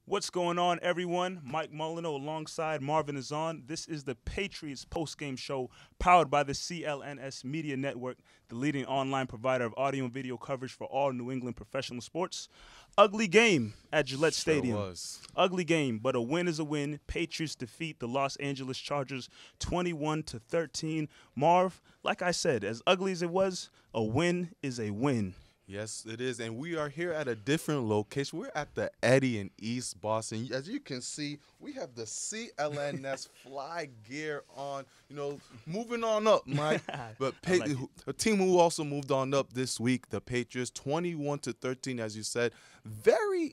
What's going on, everyone? Mike Molyneaux alongside Marvin is on. This is the Patriots Postgame Show powered by the CLNS Media Network, the leading online provider of audio and video coverage for all New England professional sports. Ugly game at Gillette Stadium. Was. Ugly game, but a win is a win. Patriots defeat the Los Angeles Chargers 21-13. Marv, like I said, as ugly as it was, a win is a win. Yes, it is. And we are here at a different location. We're at the Eddy in East Boston. As you can see, we have the CLNS fly gear on, moving on up, Mike. But a team who also moved on up this week, the Patriots, 21-13, as you said. Very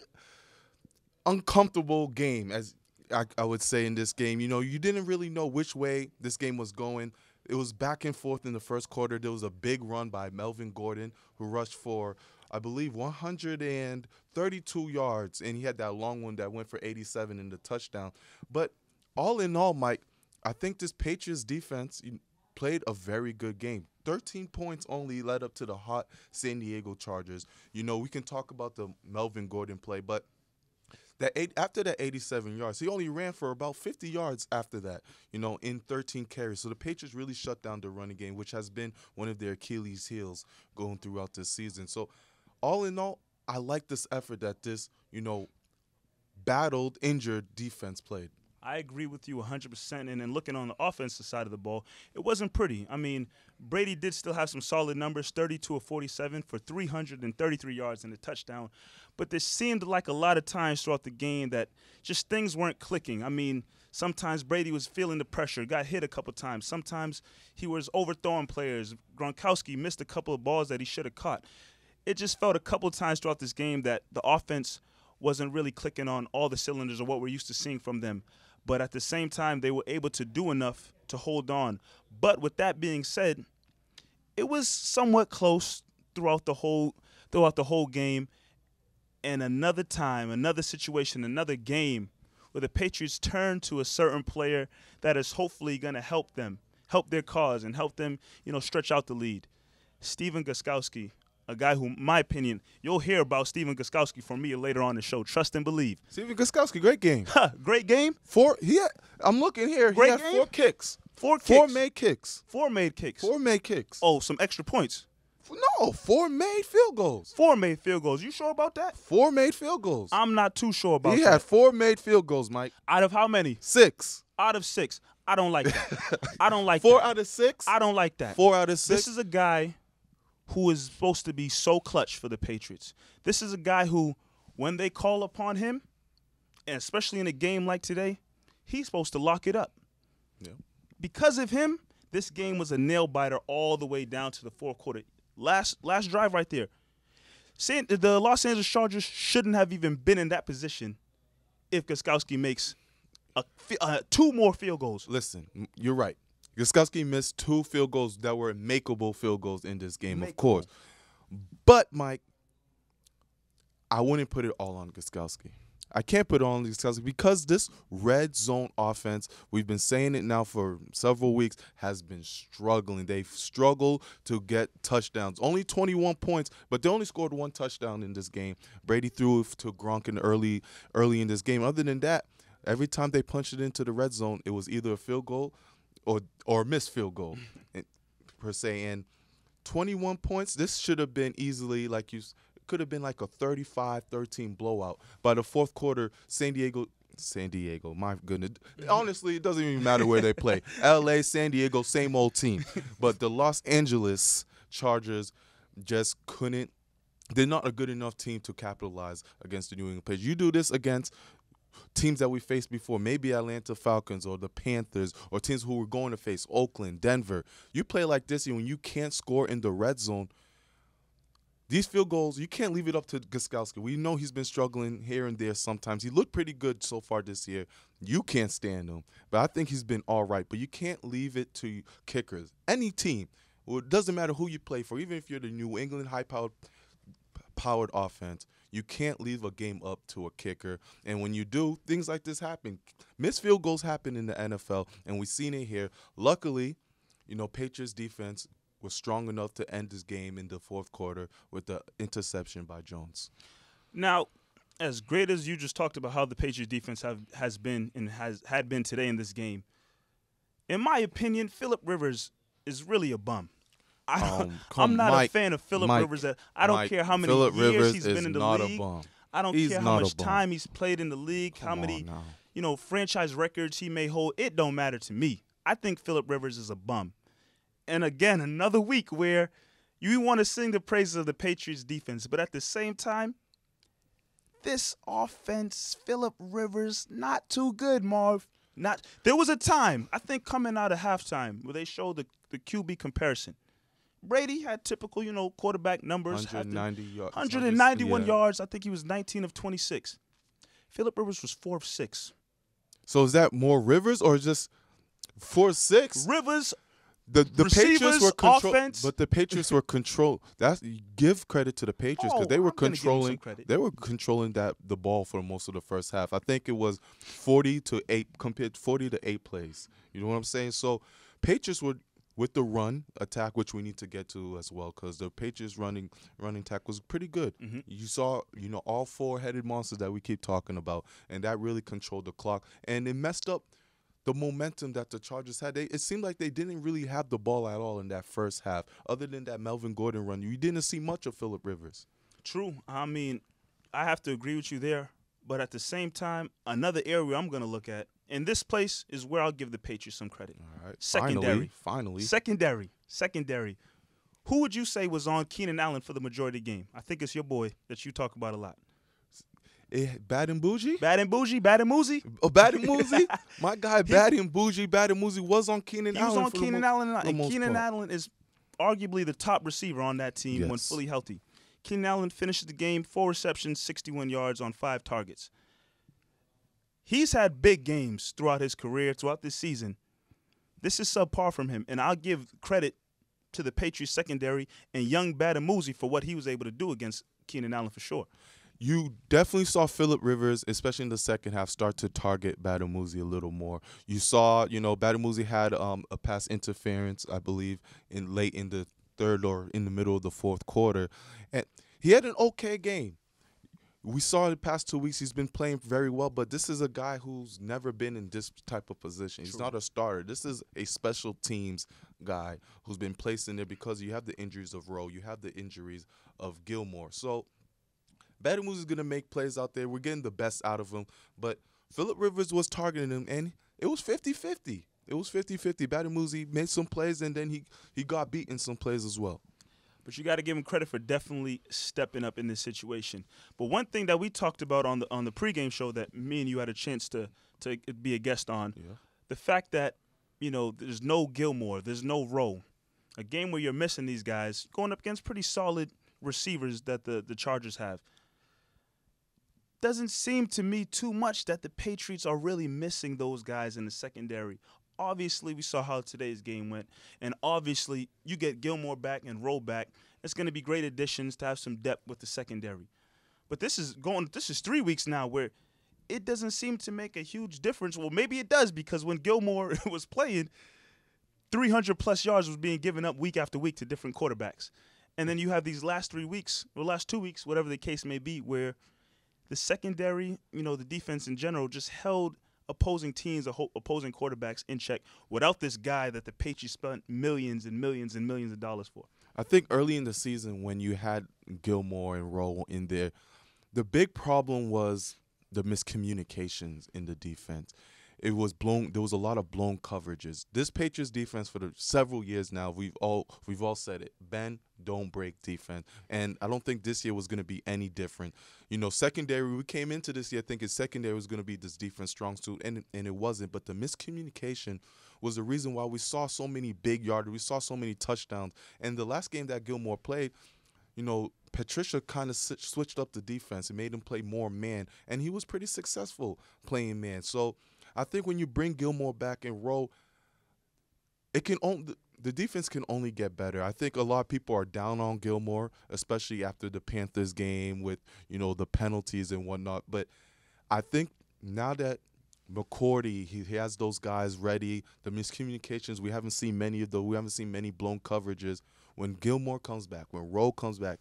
uncomfortable game, as I would say, in this game. You didn't really know which way this game was going. It was back and forth in the first quarter. There was a big run by Melvin Gordon, who rushed for, I believe, 132 yards, and he had that long one that went for 87 in the touchdown. But all in all, Mike, I think this Patriots defense played a very good game. 13 points only led up to the hot San Diego Chargers. We can talk about the Melvin Gordon play, but after that 87 yards, he only ran for about 50 yards after that, in 13 carries. So the Patriots really shut down the running game, which has been one of their Achilles heels going throughout this season. So all in all, I like this effort that this, battled, injured defense played. I agree with you 100%. And then looking on the offensive side of the ball, it wasn't pretty. I mean, Brady did still have some solid numbers, 32 of 47 for 333 yards and a touchdown. But there seemed like a lot of times throughout the game that just things weren't clicking. I mean, sometimes Brady was feeling the pressure, got hit a couple times. Sometimes he was overthrowing players. Gronkowski missed a couple of balls that he should have caught. It just felt a couple of times throughout this game that the offense wasn't really clicking on all the cylinders of what we're used to seeing from them. But at the same time, they were able to do enough to hold on. But with that being said, it was somewhat close throughout the whole game. And another time, another situation, another game where the Patriots turn to a certain player that is hopefully going to help them, help their cause, and help them, stretch out the lead. Stephen Gostkowski, a guy who, in my opinion, you'll hear about Stephen Gostkowski from me later on in the show. Trust and believe. Stephen Gostkowski, great game. Great game? I'm looking here. Great he had game? 4 kicks. Four made kicks. 4 made kicks. 4 made kicks. Oh, some extra points. No, 4 made field goals. 4 made field goals. You sure about that? 4 made field goals. I'm not too sure about that. He had 4 made field goals, Mike. Out of how many? 6. Out of 6. I don't like that. I don't like 4 that. out of 6? I don't like that. 4 out of 6? This is a guy who is supposed to be so clutch for the Patriots. This is a guy who, when they call upon him, and especially in a game like today, he's supposed to lock it up. Yeah. Because of him, this game was a nail-biter all the way down to the fourth quarter. Last drive right there. The Los Angeles Chargers shouldn't have even been in that position if Gostkowski makes 2 more field goals. Listen, you're right. Gostkowski missed 2 field goals that were makeable field goals in this game, of course. But, Mike, I wouldn't put it all on Gostkowski. I can't put it on Gostkowski because this red zone offense, we've been saying it now for several weeks, has been struggling. They've struggled to get touchdowns. Only 21 points, but they only scored 1 touchdown in this game. Brady threw it to Gronk early in this game. Other than that, every time they punched it into the red zone, it was either a field goal or a missed field goal, per se. And 21 points, this should have been easily, could have been like a 35-13 blowout. By the fourth quarter, San Diego, my goodness. Honestly, it doesn't even matter where they play. L.A., San Diego, same old team. But the Los Angeles Chargers just couldn't. They're not a good enough team to capitalize against the New England Patriots. You do this against teams that we faced before, maybe Atlanta Falcons or the Panthers, or teams who we're going to face, Oakland, Denver. You play like this, and when you can't score in the red zone, these field goals, you can't leave it up to Gostkowski. We know he's been struggling here and there sometimes. He looked pretty good so far this year. You can't stand him, but I think he's been all right. But you can't leave it to kickers. Any team, well, it doesn't matter who you play for, even if you're the New England high-powered offense, you can't leave a game up to a kicker. And when you do, things like this happen. Missed field goals happen in the NFL, and we've seen it here. Luckily, Patriots defense was strong enough to end this game in the fourth quarter with the interception by Jones. Now, As great as you just talked about how the Patriots defense has been and had been today in this game, in my opinion, Phillip Rivers is really a bum. I'm not a fan of Phillip Rivers. I don't care how many Phillip years Rivers he's been in the not league. A bum. I don't He's care how much time he's played in the league, how many franchise records he may hold. It don't matter to me. I think Phillip Rivers is a bum. And again, another week where you want to sing the praises of the Patriots defense, but at the same time, this offense, Phillip Rivers, not too good, Marv. There was a time, I think coming out of halftime, where they showed the QB comparison. Brady had typical, quarterback numbers. 191 yards. I think he was 19 of 26. Phillip Rivers was 4 of 6. So is that more Rivers or just 4 of 6? Rivers. The Patriots were controlled, but the Patriots were controlled. Give credit to the Patriots because they were controlling. They were controlling the ball for most of the first half. I think it was 40-8 compared to 40-8 plays. You know what I'm saying? So Patriots were with the run attack, which we need to get to as well, because the Patriots running attack was pretty good. Mm-hmm. You saw, all four-headed monsters that we keep talking about, and that really controlled the clock, and it messed up the momentum that the Chargers had. It seemed like they didn't really have the ball at all in that first half. Other than that Melvin Gordon run, you didn't see much of Phillip Rivers. True. I mean, I have to agree with you there. But at the same time, another area I'm going to look at, and this place is where I'll give the Patriots some credit. All right. Secondary. Finally. Secondary. Who would you say was on Keenan Allen for the majority of the game? I think it's your boy that you talk about a lot. Bad and Bougie? Bad and Bougie? Bad and Moosey? Oh, Bad and Moosey? My guy, Bad and Bougie. Bad and Moosey was on Keenan Allen. He was on Keenan Allen, and Keenan Allen is arguably the top receiver on that team when fully healthy. Keenan Allen finishes the game, 4 receptions, 61 yards on 5 targets. He's had big games throughout his career, throughout this season. This is subpar from him, and I'll give credit to the Patriots secondary and young Bad and Moosey for what he was able to do against Keenan Allen for sure. You definitely saw Phillip Rivers, especially in the second half, start to target Bademosi a little more. You saw, Bademosi had a pass interference, I believe, late in the third or in the middle of the fourth quarter. And he had an okay game. We saw the past 2 weeks he's been playing very well, but this is a guy who's never been in this type of position. He's not a starter. This is a special teams guy who's been placed in there because you have the injuries of Rowe. You have the injuries of Gilmore. So Bademosi is going to make plays out there. We're getting the best out of him. But Phillip Rivers was targeting him, and it was 50-50. It was 50-50. Bademosi made some plays, and then he got beat in some plays as well. But you got to give him credit for definitely stepping up in this situation. But one thing that we talked about on the pregame show that me and you had a chance to be a guest on, the fact that, there's no Gilmore, there's no Rowe. A game where you're missing these guys, going up against pretty solid receivers that the Chargers have. Doesn't seem to me too much that the Patriots are really missing those guys in the secondary. Obviously, we saw how today's game went, and obviously, you get Gilmore back and Rowe back. It's going to be great additions to have some depth with the secondary. But this is 3 weeks now where it doesn't seem to make a huge difference. Well, maybe it does, because when Gilmore was playing, 300-plus yards was being given up week after week to different quarterbacks. And then you have these last 2 weeks, whatever the case may be, where the secondary, the defense in general, just held opposing teams, opposing quarterbacks in check without this guy that the Patriots spent millions and millions and millions of dollars for. I think early in the season when you had Gilmore and Rowe in there, the big problem was the miscommunications in the defense. There was a lot of blown coverages. This Patriots defense for several years now, we've all said it. Bend, don't break defense. And I don't think this year was going to be any different. Secondary, we came into this year thinking secondary was going to be this defense strong suit, and it wasn't. But the miscommunication was the reason why we saw so many big yards. We saw so many touchdowns. And the last game that Gilmore played, Patricia kind of switched up the defense and made him play more man, and he was pretty successful playing man. So I think when you bring Gilmore back and Rowe, the defense can only get better. I think a lot of people are down on Gilmore, especially after the Panthers game with, the penalties and whatnot. But I think now that McCourty, he has those guys ready, the miscommunications, we haven't seen many of those. We haven't seen many blown coverages. When Gilmore comes back, when Rowe comes back,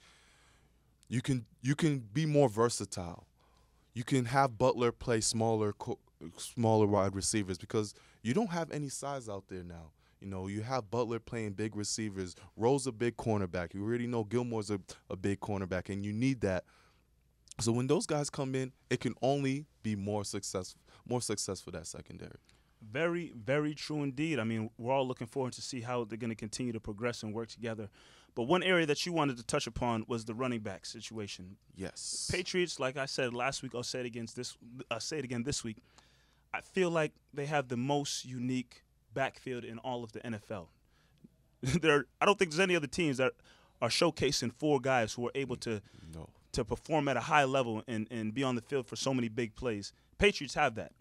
you can be more versatile. you can have Butler play smaller wide receivers because you don't have any size out there now. You know, you have Butler playing big receivers. Rowe's a big cornerback. You already know Gilmore's a big cornerback, and you need that. So when those guys come in, it can only be more successful that secondary. Very, very true indeed. I mean, we're all looking forward to see how they're going to continue to progress and work together. But one area that you wanted to touch upon was the running back situation. Yes. Patriots, like I said last week, I'll say it again this week. I feel like they have the most unique backfield in all of the NFL. I don't think there's any other teams that are showcasing four guys who are able to perform at a high level and be on the field for so many big plays. Patriots have that.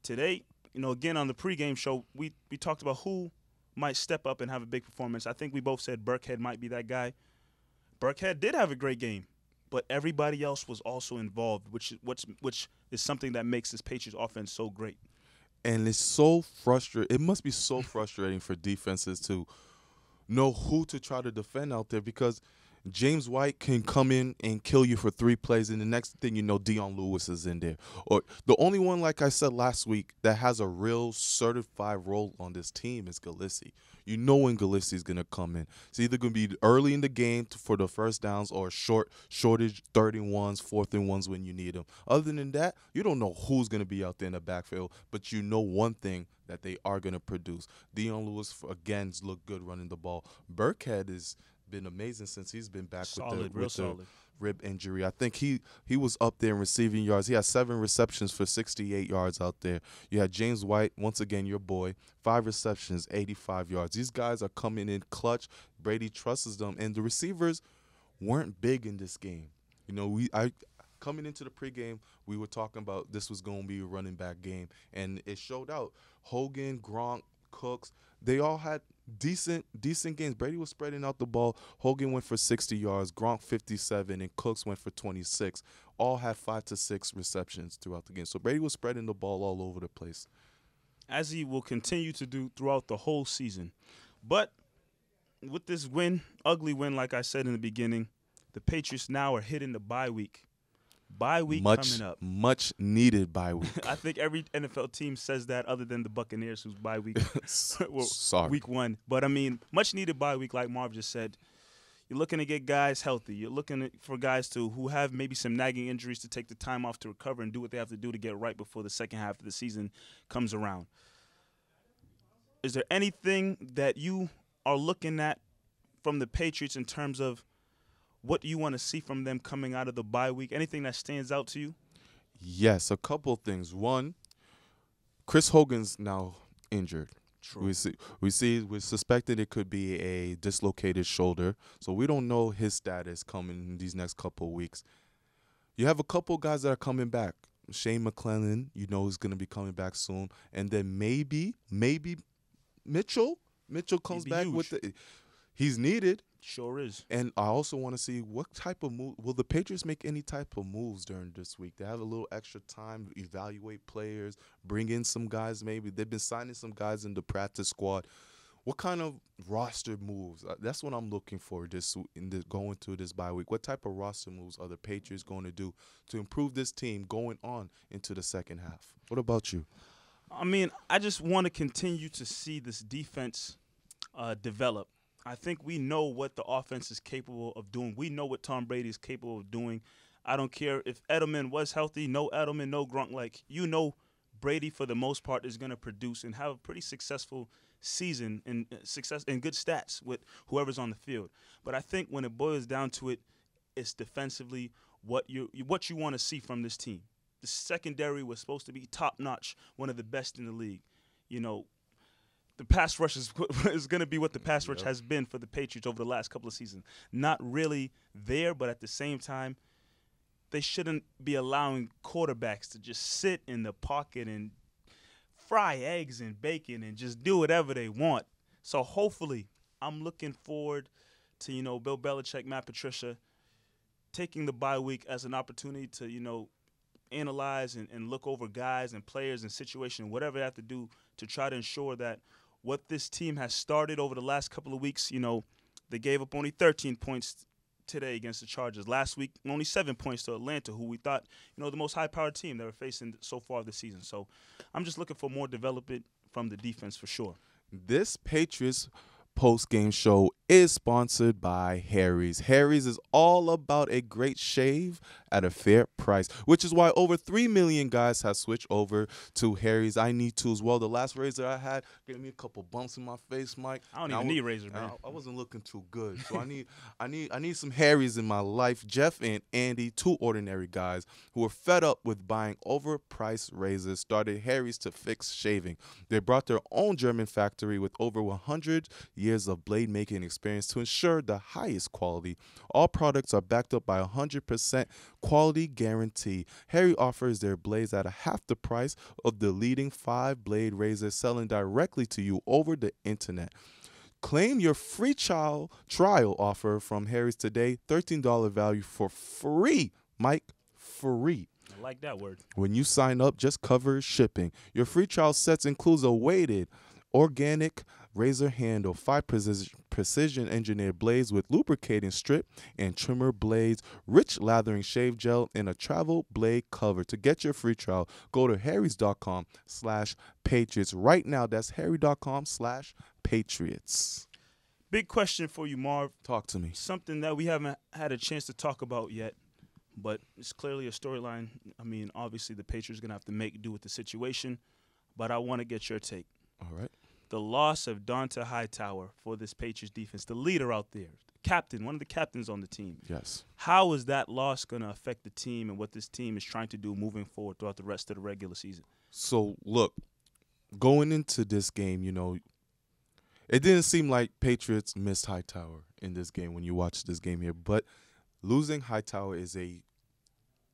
Today, again on the pregame show, we talked about who might step up and have a big performance. I think we both said Burkhead might be that guy. Burkhead did have a great game, but everybody else was also involved, which is something that makes this Patriots offense so great. And it's so frustrating. It must be so frustrating for defenses to know who to try to defend out there because James White can come in and kill you for 3 plays, and the next thing you know, Dion Lewis is in there. Or the only one, like I said last week, that has a real certified role on this team is Gillislee. You know when Gillislee is going to come in. It's either going to be early in the game for the first downs or shortage, 3rd and 1s, 4th and 1s when you need them. Other than that, you don't know who's going to be out there in the backfield, but you know one thing, that they are going to produce. Dion Lewis, again, looked good running the ball. Burkhead has been amazing since he's been back with the rib injury. I think he was up there in receiving yards. He had 7 receptions for 68 yards out there. You had James White, once again your boy, 5 receptions, 85 yards. These guys are coming in clutch. Brady trusts them, and the receivers weren't big in this game. Coming into the pregame, we were talking about this was going to be a running back game, and it showed out. Hogan, Gronk, Cooks, they all had decent games. Brady was spreading out the ball. Hogan went for 60 yards, Gronk 57, and Cooks went for 26. All had 5 to 6 receptions throughout the game. So Brady was spreading the ball all over the place, as he will continue to do throughout the whole season. But with this ugly win, like I said in the beginning, the Patriots now are hitting the bye week. Bye week coming up. Much needed bye week. I think every NFL team says that other than the Buccaneers, who's bye week. Sorry. Week 1. But, I mean, much needed bye week, like Marv just said. You're looking to get guys healthy. You're looking for guys who have maybe some nagging injuries to take the time off to recover and do what they have to do to get right before the second half of the season comes around. Is there anything that you are looking at from the Patriots in terms of what you want to see from them coming out of the bye week? Anything that stands out to you? Yes, a couple things. One, Chris Hogan's now injured. True. We're suspected it could be a dislocated shoulder, so we don't know his status coming in these next couple of weeks. You have a couple guys that are coming back. Shane McClellan, is going to be coming back soon, and then maybe Mitchell. Mitchell comes back huge. with he's needed. Sure is. And I also want to see what type of move. Will the Patriots make any type of moves during this week? They have a little extra time to evaluate players, bring in some guys maybe. They've been signing some guys in the practice squad. What kind of roster moves? That's what I'm looking for going through this bye week. What type of roster moves are the Patriots going to do to improve this team going on into the second half? What about you? I mean, I just want to continue to see this defense develop. I think we know what the offense is capable of doing. We know what Tom Brady is capable of doing. I don't care if Edelman was healthy, no Edelman, no Gronk. Brady, for the most part, is going to produce and have a pretty successful season and good stats with whoever's on the field. But I think when it boils down to it, it's defensively what you want to see from this team. The secondary was supposed to be top-notch, one of the best in the league. The pass rush is going to be what the pass rush has been for the Patriots over the last couple of seasons. Not really there, but at the same time, they shouldn't be allowing quarterbacks to just sit in the pocket and fry eggs and bacon and just do whatever they want. So hopefully, I'm looking forward to, Bill Belichick, Matt Patricia, taking the bye week as an opportunity to, analyze and look over guys and players and situation, whatever they have to do to try to ensure that what this team has started over the last couple of weeks, they gave up only 13 points today against the Chargers. Last week, only 7 points to Atlanta, who we thought, the most high-powered team they were facing so far this season. So I'm just looking for more development from the defense for sure. This Patriots post-game show is sponsored by Harry's. Harry's is all about a great shave at a fair price, which is why over 3 million guys have switched over to Harry's. I need to as well. The last razor I had gave me a couple bumps in my face, Mike. I don't even need razor, man. I wasn't looking too good, so I need some Harry's in my life. Jeff and Andy, two ordinary guys who were fed up with buying overpriced razors, started Harry's to fix shaving. They brought their own German factory with over 100 years of blade making experience to ensure the highest quality. All products are backed up by 100% quality guarantee. Harry offers their blades at a half the price of the leading 5-blade razors selling directly to you over the internet. Claim your free trial offer from Harry's today. $13 value for free. Mike, free. I like that word. When you sign up, just cover shipping. Your free trial sets includes a weighted organic razor handle, 5 precision engineered blades with lubricating strip and trimmer blades, rich lathering shave gel, and a travel blade cover. To get your free trial, go to harrys.com/patriots right now. That's harry.com/patriots. Big question for you, Marv. Talk to me. Something that we haven't had a chance to talk about yet, but it's clearly a storyline. I mean, obviously the Patriots are going to have to make do with the situation, but I want to get your take. All right. The loss of Donta Hightower for this Patriots defense, the leader out there, captain, one of the captains on the team. Yes. How is that loss going to affect the team and what this team is trying to do moving forward throughout the rest of the regular season? So, look, going into this game, it didn't seem like Patriots missed Hightower in this game when you watch this game here. But losing Hightower is a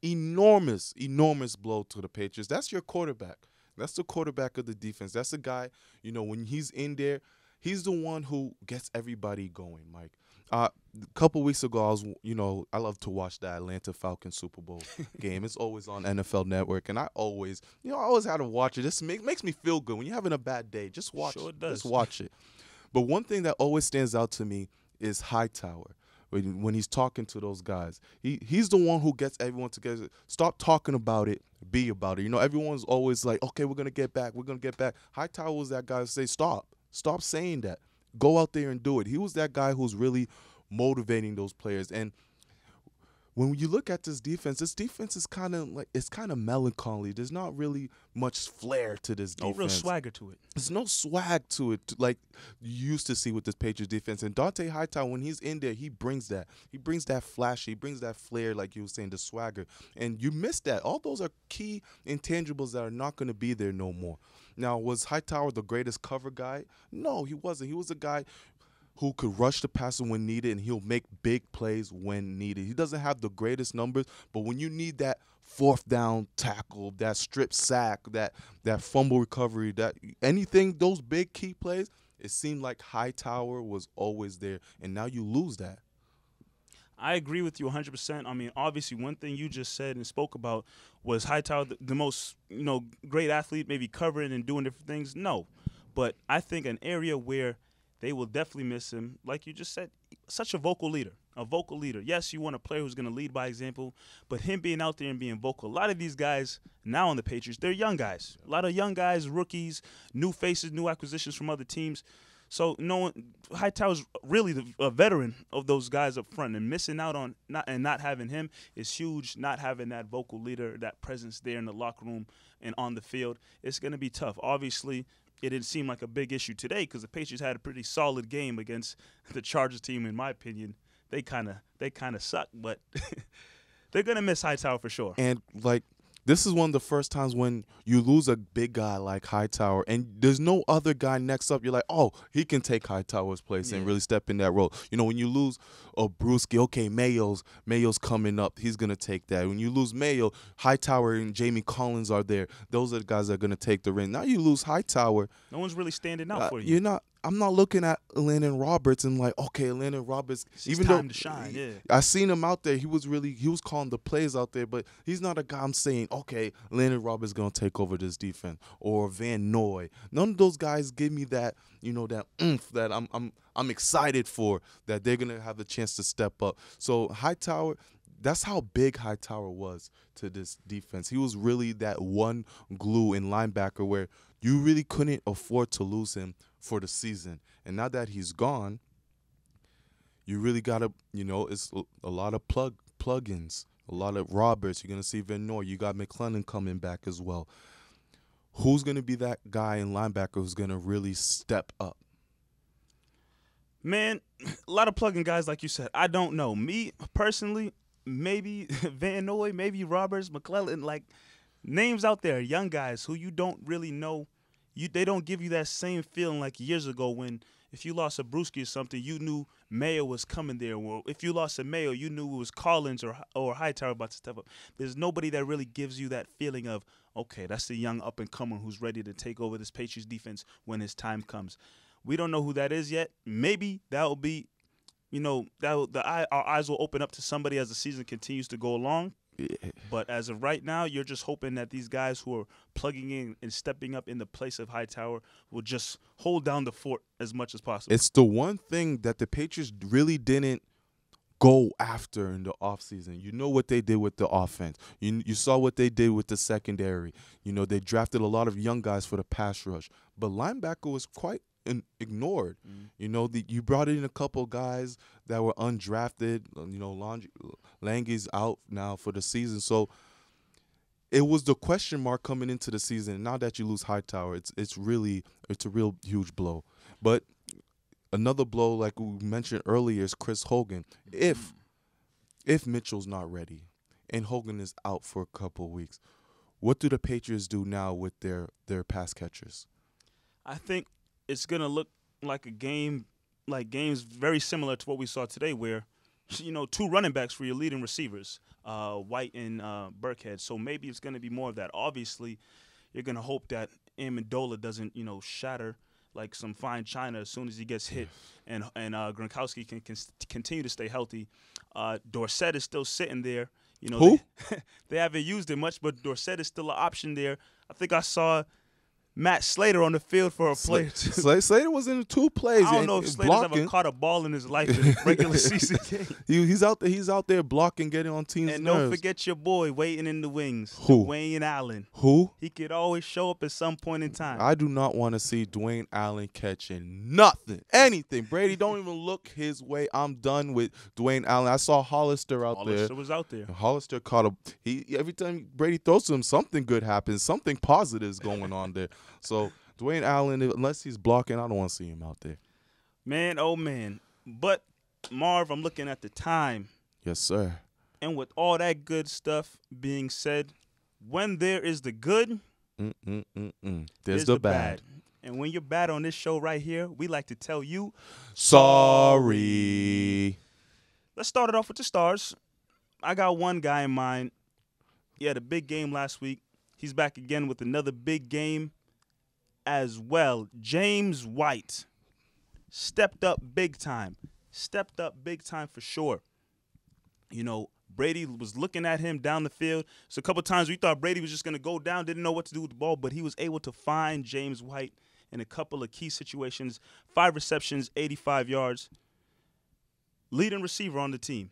enormous blow to the Patriots. That's your quarterback. That's the quarterback of the defense. That's the guy, when he's in there, he's the one who gets everybody going, Mike. A couple weeks ago, I love to watch the Atlanta Falcons Super Bowl game. It's always on NFL Network, and I always had to watch it. This makes me feel good. When you're having a bad day, just watch it. Sure it does. Just watch it. But one thing that always stands out to me is Hightower. When he's talking to those guys, he's the one who gets everyone together. Stop talking about it, be about it. Everyone's always like, okay, we're gonna get back. Hightower was that guy to say, stop saying that. Go out there and do it. He was that guy who's really motivating those players. And when you look at this defense is kind of melancholy. There's not really much flair to this defense. No real swagger to it. There's no swag to it like you used to see with this Patriots defense. And Donta Hightower, when he's in there, he brings that. He brings that flash. He brings that flair, like you were saying, the swagger. And you miss that. All those are key intangibles that are not going to be there no more. Now, was Hightower the greatest cover guy? No, he wasn't. He was a guy who could rush the passer when needed, and he'll make big plays when needed. He doesn't have the greatest numbers, but when you need that fourth down tackle, that strip sack, that fumble recovery, that anything, those big key plays, it seemed like Hightower was always there, and now you lose that. I agree with you 100%. I mean, obviously, one thing you just said and spoke about was Hightower the most, great athlete, maybe covering and doing different things. No, but I think an area where they will definitely miss him, like you just said, such a vocal leader. Yes, you want a player who's going to lead by example, but him being out there and being vocal. A lot of these guys now on the Patriots, they're young guys. A lot of young guys, rookies, new faces, new acquisitions from other teams. So Hightower's really a veteran of those guys up front, and missing out on not having him is huge. Not having that vocal leader, that presence there in the locker room and on the field, it's going to be tough. Obviously, it didn't seem like a big issue today because the Patriots had a pretty solid game against the Chargers team. In my opinion, they kind of suck, but they're gonna miss Hightower for sure. And this is one of the first times when you lose a big guy like Hightower and there's no other guy next up. You're like, oh, he can take Hightower's place and really step in that role. When you lose Brewski, okay, Mayo's coming up. He's going to take that. When you lose Mayo, Hightower and Jamie Collins are there. Those are the guys that are going to take the ring. Now you lose Hightower. No one's really standing out for you. I'm not looking at Landon Roberts and like, okay, Landon Roberts, It's time to shine. Yeah, I seen him out there. He was calling the plays out there, but he's not a guy I'm saying, okay, Landon Roberts gonna take over this defense or Van Noy. None of those guys give me that, that oomph that I'm excited for, that they're gonna have the chance to step up. So Hightower, that's how big Hightower was to this defense. He was really that one glue in linebacker where you really couldn't afford to lose him for the season. And now that he's gone, you really got to, it's a lot of plug-ins, a lot of Roberts. You're going to see Van Noy. You got McClellan coming back as well. Who's going to be that guy in linebacker who's going to really step up? Man, a lot of plug-in guys, like you said. I don't know. Me, personally, maybe Van Noy, maybe Roberts, McClellan, like names out there, young guys who you don't really know. They don't give you that same feeling like years ago when if you lost a Brewski or something, you knew Mayo was coming there. Well, if you lost a Mayo, you knew it was Collins or Hightower about to step up. There's nobody that really gives you that feeling of, okay, that's the young up-and-comer who's ready to take over this Patriots defense when his time comes. We don't know who that is yet. Maybe that will be, our eyes will open up to somebody as the season continues to go along. But as of right now, you're just hoping that these guys who are plugging in and stepping up in the place of Hightower will just hold down the fort as much as possible. It's the one thing that the Patriots really didn't go after in the offseason. You know what they did with the offense. You saw what they did with the secondary. They drafted a lot of young guys for the pass rush. But linebacker was quite ignored. You brought in a couple guys that were undrafted. Lange's out now for the season, so it was the question mark coming into the season. Now that you lose Hightower, it's a real huge blow. But another blow, like we mentioned earlier, is Chris Hogan. If Mitchell's not ready and Hogan is out for a couple of weeks, what do the Patriots do now with their pass catchers? I think it's going to look like a game, like games very similar to what we saw today where, two running backs for your leading receivers, White and Burkhead. So maybe it's going to be more of that. Obviously, you're going to hope that Amendola doesn't, shatter like some fine china as soon as he gets hit, and Gronkowski can continue to stay healthy. Dorsett is still sitting there. Who? They haven't used it much, but Dorsett is still an option there. I think I saw Matt Slater on the field for a play. Slater was in 2 plays. I don't know if Slater's ever caught a ball in his life in a regular season game. He's out there blocking, getting on teams' and nerves. Don't forget your boy waiting in the wings, Who? Dwayne Allen. Who? He could always show up at some point in time. I do not want to see Dwayne Allen catching anything. Brady, don't even look his way. I'm done with Dwayne Allen. I saw Hollister out there. Hollister was out there. Hollister caught every time Brady throws to him, something good happens. Something positive is going on there. So Dwayne Allen, unless he's blocking, I don't want to see him out there. Man, oh man. But Marv, I'm looking at the time. Yes, sir. And with all that good stuff being said, when there is the good, there's the bad. And when you're bad on this show right here, we like to tell you, sorry. Let's start it off with the stars. I got one guy in mind. He had a big game last week. He's back again with another big game as well. James White stepped up big time. Stepped up big time for sure. Brady was looking at him down the field. So a couple times we thought Brady was just going to go down, didn't know what to do with the ball, but he was able to find James White in a couple of key situations. 5 receptions, 85 yards. Leading receiver on the team.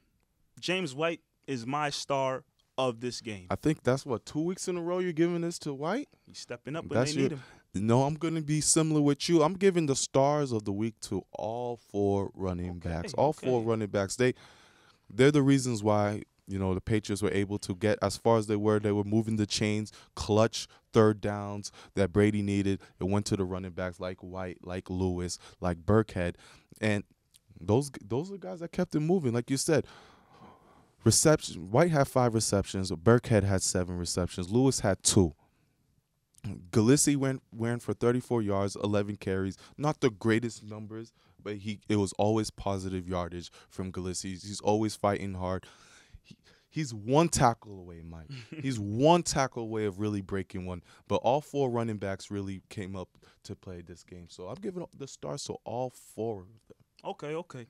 James White is my star of this game. I think that's 2 weeks in a row you're giving this to White? He's stepping up when they need him. No, I'm going to be similar with you. I'm giving the stars of the week to all 4 running backs. All 4 running backs. They're the reasons why, the Patriots were able to get as far as they were. They were moving the chains, clutch third downs that Brady needed. It went to the running backs like White, like Lewis, like Burkhead. And those are guys that kept it moving. Like you said, White had 5 receptions. Burkhead had 7 receptions. Lewis had 2. Galissi went for 34 yards, 11 carries. Not the greatest numbers, but it was always positive yardage from Galissi. He's always fighting hard. He's one tackle away, Mike. He's one tackle away of really breaking one. But all 4 running backs really came up to play this game. So I'm giving the stars to all 4 of them. Okay.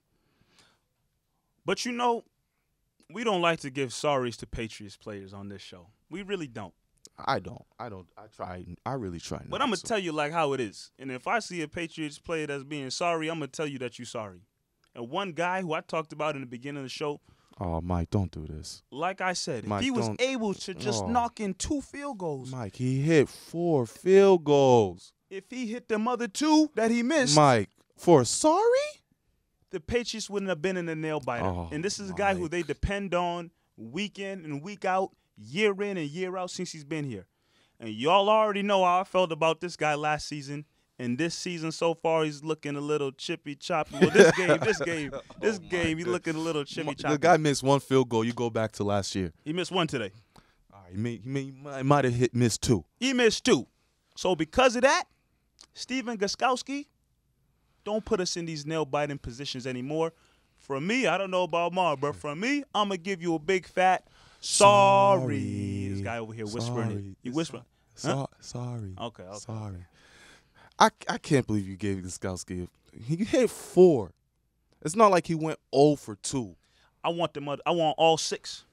But you know, we don't like to give sorries to Patriots players on this show. We really don't. I don't. I try. I really try not. But I'm going to tell you like how it is. And if I see a Patriots player that's being sorry, I'm going to tell you that you're sorry. And one guy who I talked about in the beginning of the show. Oh, Mike, don't do this. Like I said, Mike, if he was able to just knock in 2 field goals. Mike, he hit 4 field goals. If he hit them other 2 that he missed. Mike, for sorry? The Patriots wouldn't have been in a nail biter. Oh, and this is a guy who they depend on week in and week out, year in and year out since he's been here. And y'all already know how I felt about this guy last season. And this season so far, he's looking a little chippy-choppy. Well, this game, he's looking a little chippy-choppy. The guy missed 1 field goal. You go back to last year. He missed 1 today. All right, he might have missed 2. He missed 2. So because of that, Stephen Gostkowski, don't put us in these nail-biting positions anymore. For me, I don't know about Marv, but for me, I'm going to give you a big fat sorry. This guy over here whispering it. You whispering? Huh? Sorry. Okay. Sorry. I can't believe you gave Gostkowski. He hit 4. It's not like he went 0 for 2. I want all 6.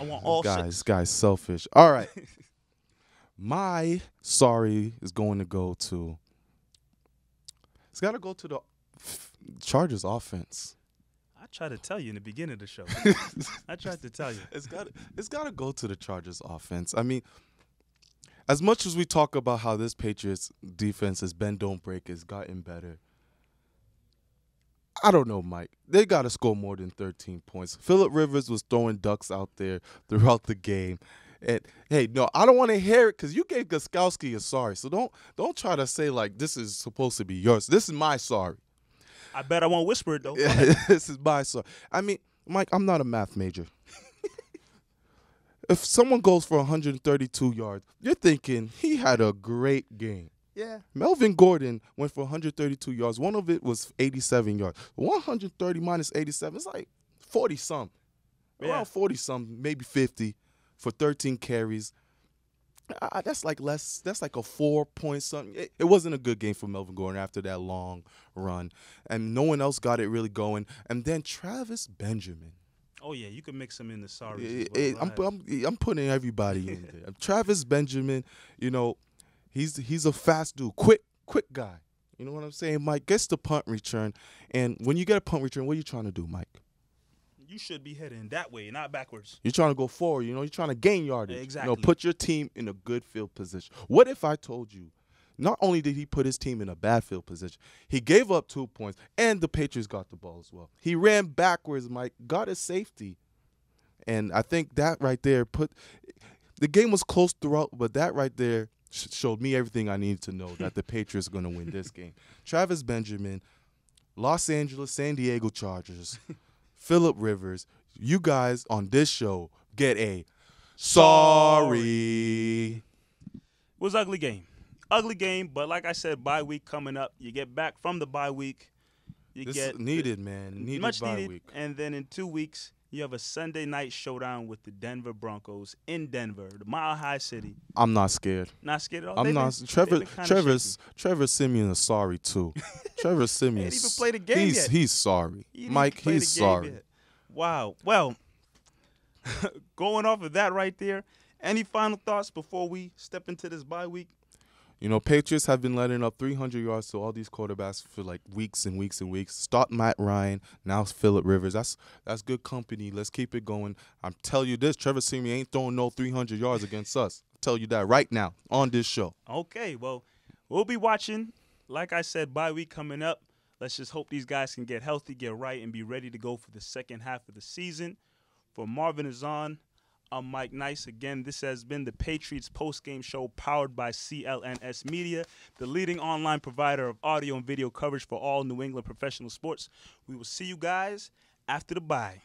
I want all 6. This guy's selfish. All right. My sorry is going to go to. It's got to go to the Chargers offense. I tried to tell you in the beginning of the show. I tried to tell you. It's got to go to the Chargers offense. I mean, as much as we talk about how this Patriots defense is bend don't break, has gotten better. I don't know, Mike. They got to score more than 13 points. Phillip Rivers was throwing ducks out there throughout the game. And hey, no, I don't want to hear it because you gave Gostkowski a sorry. So don't try to say like this is supposed to be yours. This is my sorry. I bet I won't whisper it though. This is my sorry. I mean, Mike, I'm not a math major. If someone goes for 132 yards, you're thinking he had a great game. Yeah. Melvin Gordon went for 132 yards. One of it was 87 yards. 130 minus 87 is like 40-some. Yeah. Around 40-some, maybe 50 for 13 carries. That's like less. That's like a 4-point something. It wasn't a good game for Melvin Gordon after that long run. And no one else got it really going. And then Travis Benjamin. Oh, yeah, you can mix him in the sorry. I'm putting everybody in there. Travis Benjamin, you know, he's a fast dude, quick guy. You know what I'm saying, Mike? Gets the punt return. And when you get a punt return, what are you trying to do, Mike? You should be heading that way, not backwards. You're trying to go forward. You know, you're trying to gain yardage. Exactly. You know, put your team in a good field position. What if I told you, not only did he put his team in a bad field position, he gave up 2 points, and the Patriots got the ball as well. He ran backwards, Mike, got his safety. And I think that right there the game was close throughout, but that right there showed me everything I needed to know that the Patriots are going to win this game. Travis Benjamin, Los Angeles, San Diego Chargers, Phillip Rivers, you guys on this show get a sorry. It was an ugly game. Ugly game, but like I said, bye week coming up. You get back from the bye week. This is needed, man. Much bye needed. week. And then in 2 weeks, you have a Sunday night showdown with the Denver Broncos in Denver, the Mile High City. I'm not scared. Not scared at all? I'm not. Trevor Siemian is sorry, too. Trevor Siemian. He didn't even play the game yet. He's sorry. Mike, he's sorry. Yet. Wow. Well, going off of that right there, any final thoughts before we step into this bye week? You know, Patriots have been letting up 300 yards to all these quarterbacks for like weeks and weeks and weeks. Start Matt Ryan, now Phillip Rivers. That's good company. Let's keep it going. I'm telling you this, Trevor Siemian ain't throwing no 300 yards against us. I'll tell you that right now on this show. Okay, well, we'll be watching. Like I said, bye week coming up. Let's just hope these guys can get healthy, get right, and be ready to go for the second half of the season. For Marvin Ezhan, I'm MikeNice. Again, this has been the Patriots Postgame Show powered by CLNS Media, the leading online provider of audio and video coverage for all New England professional sports. We will see you guys after the bye.